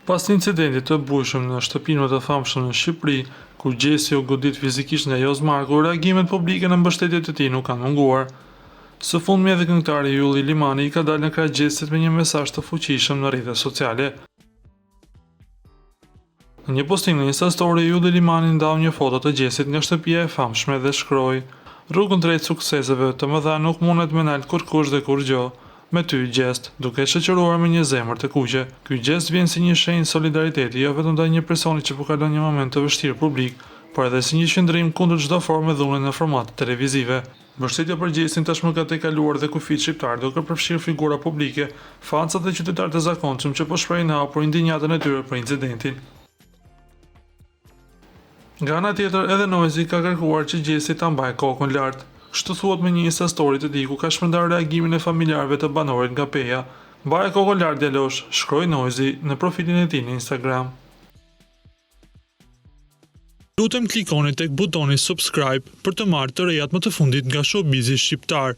Pas incidentit të bujshëm në shtëpinë më të famshëm në Shqipëri, ku Gjesi u godit fizikisht nga Joz Marku, reagimet publike në mbështetjet e tij nuk kanë munguar. Së fundmi edhe këngëtari Ylli Limani i ka dalë në krah Gjesit me një mesazh të fuqishëm në rrjetet sociale. Në një postim në Insta Story, Ylli Limani ndau një foto të Gjesit nga shtëpia e famshme dhe shkroi: "Rrugën drejt sukseseve të mëdha nuk mundet me nalt kurkush dhe kurrë. Me ty, Gjest", duke shoqëruar me një zemër të kuqe. Ky gest vjen si një shenjë solidariteti, jo vetëm ndaj një personi që po kalon një moment të vështirë publik, por edhe si një qendrim kundër çdo forme dhune në formate televizive. Mbështetja për Gjestin tashmë ka tejkaluar dhe kufit shqiptar, duke përfshirë figura publike, fansa dhe qytetarë të zakonshëm që po shprehin hapur indignaten e tyre për incidentin. Nga ana tjetër, edhe Noizi ka kërkuar që Gjesi ta mbajë kokën lart. Kështu thuhet me një Insta Story të tij ku ka shpërndar reagimin e familjarëve të banorit nga Peja. "Mbaje kokën lart djalosh", shkroi Noizi në profilin e tij në Instagram. Lutem klikoni tek butoni subscribe për të marrë të rejat më të fundit nga showbizi shqiptar.